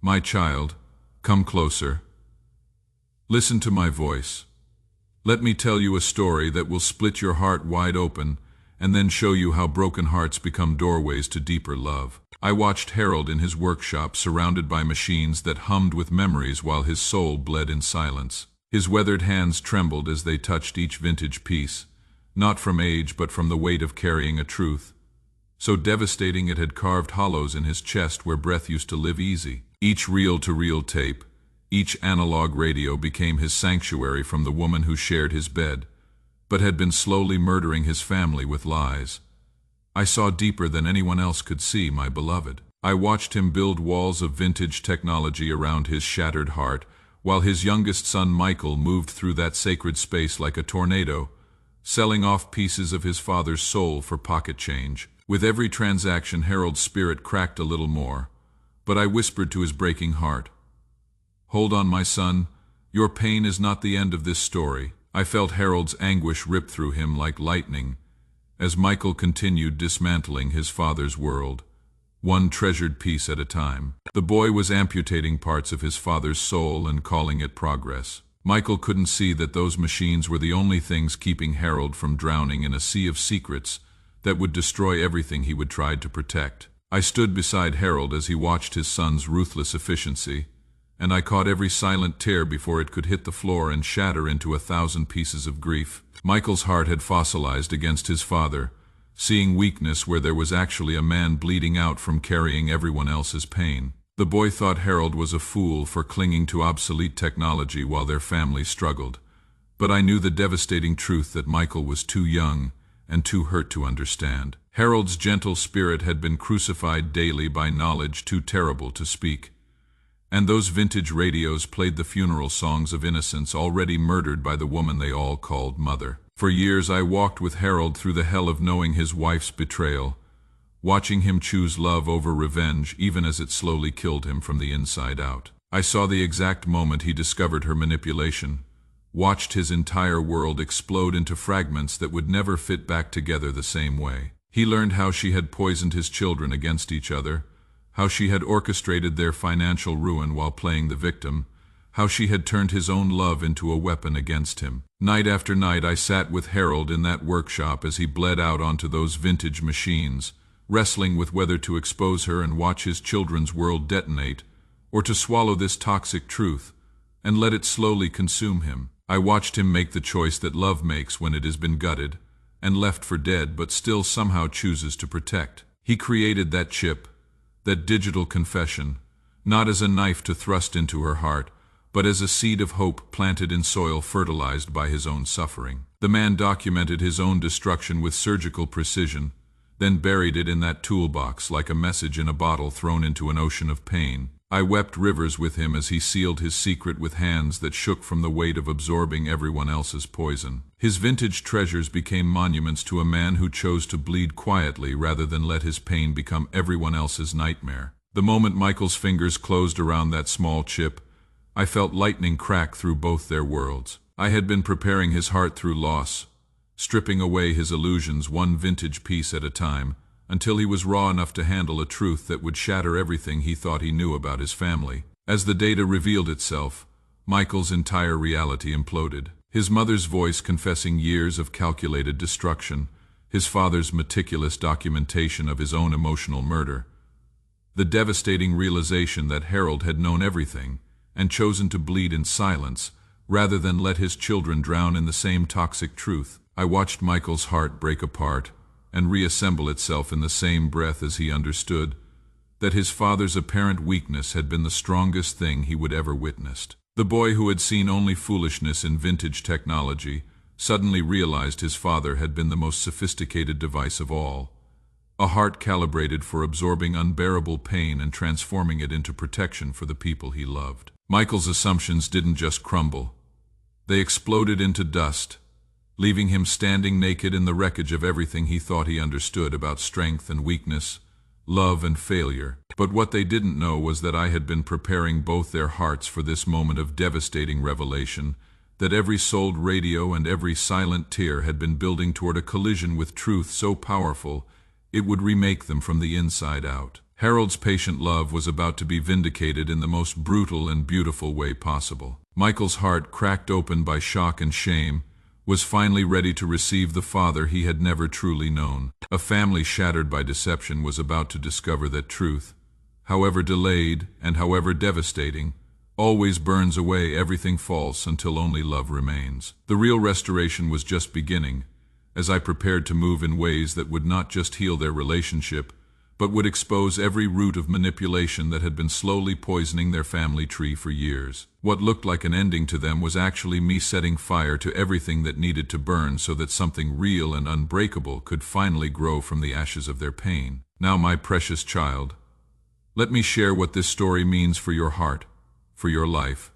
My child, come closer. Listen to my voice. Let me tell you a story that will split your heart wide open and then show you how broken hearts become doorways to deeper love. I watched Harold in his workshop, surrounded by machines that hummed with memories while his soul bled in silence. His weathered hands trembled as they touched each vintage piece, not from age but from the weight of carrying a truth so devastating it had carved hollows in his chest where breath used to live easy. Each reel-to-reel tape, each analog radio became his sanctuary from the woman who shared his bed, but had been slowly murdering his family with lies. I saw deeper than anyone else could see, my beloved. I watched him build walls of vintage technology around his shattered heart, while his youngest son Michael moved through that sacred space like a tornado, selling off pieces of his father's soul for pocket change. With every transaction, Harold's spirit cracked a little more, but I whispered to his breaking heart, "Hold on, my son. Your pain is not the end of this story." I felt Harold's anguish rip through him like lightning as Michael continued dismantling his father's world, one treasured piece at a time. The boy was amputating parts of his father's soul and calling it progress. Michael couldn't see that those machines were the only things keeping Harold from drowning in a sea of secrets that would destroy everything he would try to protect. I stood beside Harold as he watched his son's ruthless efficiency, and I caught every silent tear before it could hit the floor and shatter into 1,000 pieces of grief. Michael's heart had fossilized against his father, seeing weakness where there was actually a man bleeding out from carrying everyone else's pain. The boy thought Harold was a fool for clinging to obsolete technology while their family struggled, but I knew the devastating truth that Michael was too young and too hurt to understand. Harold's gentle spirit had been crucified daily by knowledge too terrible to speak, and those vintage radios played the funeral songs of innocence already murdered by the woman they all called mother. For years I walked with Harold through the hell of knowing his wife's betrayal, watching him choose love over revenge even as it slowly killed him from the inside out. I saw the exact moment he discovered her manipulation, watched his entire world explode into fragments that would never fit back together the same way. He learned how she had poisoned his children against each other, how she had orchestrated their financial ruin while playing the victim, how she had turned his own love into a weapon against him. Night after night I sat with Harold in that workshop as he bled out onto those vintage machines, wrestling with whether to expose her and watch his children's world detonate, or to swallow this toxic truth and let it slowly consume him. I watched him make the choice that love makes when it has been gutted and left for dead but still somehow chooses to protect. He created that chip, that digital confession, not as a knife to thrust into her heart, but as a seed of hope planted in soil fertilized by his own suffering. The man documented his own destruction with surgical precision, then buried it in that toolbox like a message in a bottle thrown into an ocean of pain. I wept rivers with him as he sealed his secret with hands that shook from the weight of absorbing everyone else's poison. His vintage treasures became monuments to a man who chose to bleed quietly rather than let his pain become everyone else's nightmare. The moment Michael's fingers closed around that small chip, I felt lightning crack through both their worlds. I had been preparing his heart through loss, stripping away his illusions one vintage piece at a time, until he was raw enough to handle a truth that would shatter everything he thought he knew about his family. As the data revealed itself, Michael's entire reality imploded. His mother's voice confessing years of calculated destruction, his father's meticulous documentation of his own emotional murder, the devastating realization that Harold had known everything and chosen to bleed in silence rather than let his children drown in the same toxic truth. I watched Michael's heart break apart and reassemble itself in the same breath as he understood that his father's apparent weakness had been the strongest thing he would ever witnessed. The boy who had seen only foolishness in vintage technology suddenly realized his father had been the most sophisticated device of all, a heart calibrated for absorbing unbearable pain and transforming it into protection for the people he loved. Michael's assumptions didn't just crumble. They exploded into dust, leaving him standing naked in the wreckage of everything he thought he understood about strength and weakness, love and failure. But what they didn't know was that I had been preparing both their hearts for this moment of devastating revelation, that every sold radio and every silent tear had been building toward a collision with truth so powerful it would remake them from the inside out. Harold's patient love was about to be vindicated in the most brutal and beautiful way possible. Michael's heart, cracked open by shock and shame, was finally ready to receive the father he had never truly known. A family shattered by deception was about to discover that truth, however delayed and however devastating, always burns away everything false until only love remains. The real restoration was just beginning, as I prepared to move in ways that would not just heal their relationship, but would expose every root of manipulation that had been slowly poisoning their family tree for years. What looked like an ending to them was actually me setting fire to everything that needed to burn so that something real and unbreakable could finally grow from the ashes of their pain. Now, my precious child, let me share what this story means for your heart, for your life,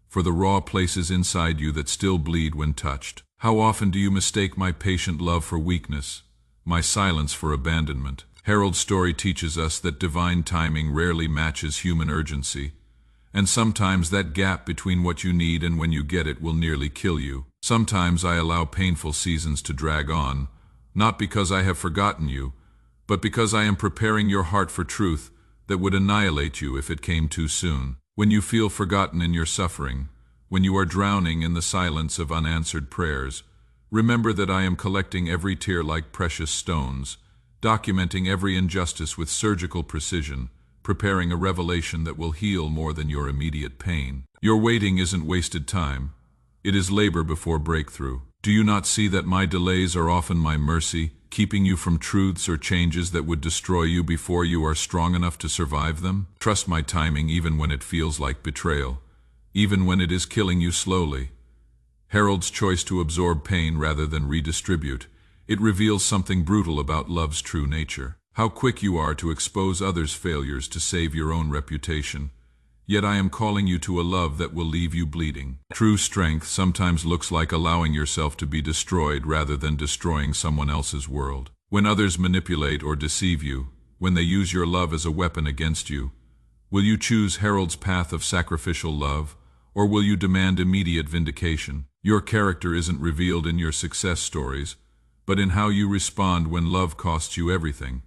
for the raw places inside you that still bleed when touched. How often do you mistake my patient love for weakness, my silence for abandonment? Harold's story teaches us that divine timing rarely matches human urgency, and sometimes that gap between what you need and when you get it will nearly kill you. Sometimes I allow painful seasons to drag on, not because I have forgotten you, but because I am preparing your heart for truth that would annihilate you if it came too soon. When you feel forgotten in your suffering, when you are drowning in the silence of unanswered prayers, remember that I am collecting every tear like precious stones, documenting every injustice with surgical precision, preparing a revelation that will heal more than your immediate pain. Your waiting isn't wasted time. It is labor before breakthrough. Do you not see that my delays are often my mercy, keeping you from truths or changes that would destroy you before you are strong enough to survive them? Trust my timing even when it feels like betrayal, even when it is killing you slowly. Harold's choice to absorb pain rather than redistribute, it reveals something brutal about love's true nature. How quick you are to expose others' failures to save your own reputation. Yet I am calling you to a love that will leave you bleeding. True strength sometimes looks like allowing yourself to be destroyed rather than destroying someone else's world. When others manipulate or deceive you, when they use your love as a weapon against you, will you choose Harold's path of sacrificial love, or will you demand immediate vindication? Your character isn't revealed in your success stories, but in how you respond when love costs you everything.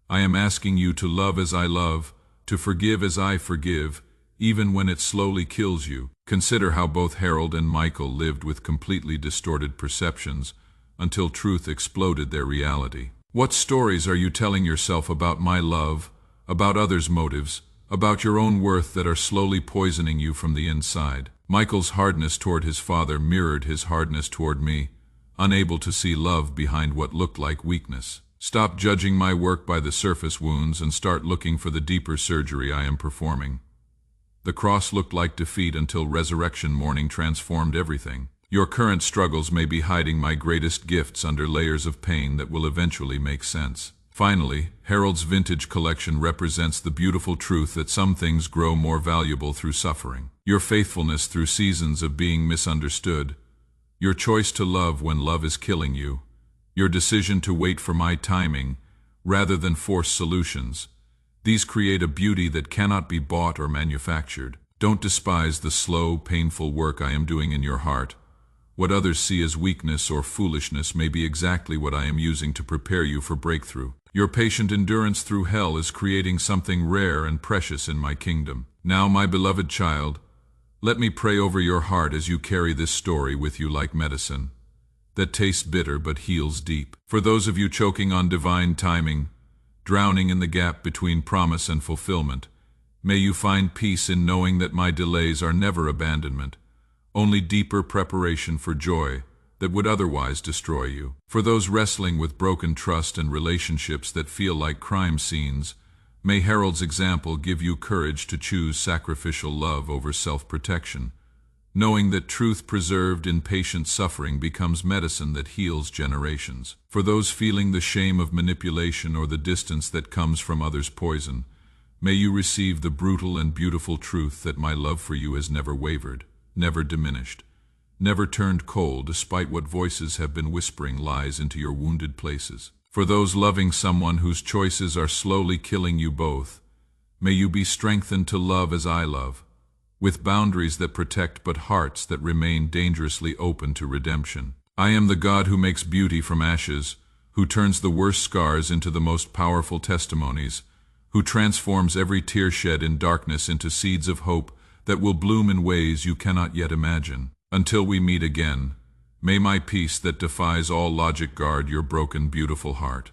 I am asking you to love as I love, to forgive as I forgive, even when it slowly kills you. Consider how both Harold and Michael lived with completely distorted perceptions until truth exploded their reality. What stories are you telling yourself about my love, about others' motives, about your own worth that are slowly poisoning you from the inside? Michael's hardness toward his father mirrored his hardness toward me, unable to see love behind what looked like weakness. Stop judging my work by the surface wounds and start looking for the deeper surgery I am performing. The cross looked like defeat until resurrection morning transformed everything. Your current struggles may be hiding my greatest gifts under layers of pain that will eventually make sense. Finally, Harold's vintage collection represents the beautiful truth that some things grow more valuable through suffering. Your faithfulness through seasons of being misunderstood, your choice to love when love is killing you, your decision to wait for my timing rather than force solutions. These create a beauty that cannot be bought or manufactured. Don't despise the slow, painful work I am doing in your heart. What others see as weakness or foolishness may be exactly what I am using to prepare you for breakthrough. Your patient endurance through hell is creating something rare and precious in my kingdom. Now, my beloved child, let me pray over your heart as you carry this story with you like medicine that tastes bitter but heals deep. For those of you choking on divine timing, drowning in the gap between promise and fulfillment, may you find peace in knowing that my delays are never abandonment, only deeper preparation for joy that would otherwise destroy you. For those wrestling with broken trust and relationships that feel like crime scenes, may Harold's example give you courage to choose sacrificial love over self-protection, knowing that truth preserved in patient suffering becomes medicine that heals generations. For those feeling the shame of manipulation or the distance that comes from others' poison, may you receive the brutal and beautiful truth that my love for you has never wavered, never diminished, never turned cold despite what voices have been whispering lies into your wounded places. For those loving someone whose choices are slowly killing you both, may you be strengthened to love as I love, with boundaries that protect but hearts that remain dangerously open to redemption. I am the God who makes beauty from ashes, who turns the worst scars into the most powerful testimonies, who transforms every tear shed in darkness into seeds of hope that will bloom in ways you cannot yet imagine. Until we meet again, may my peace that defies all logic guard your broken, beautiful heart.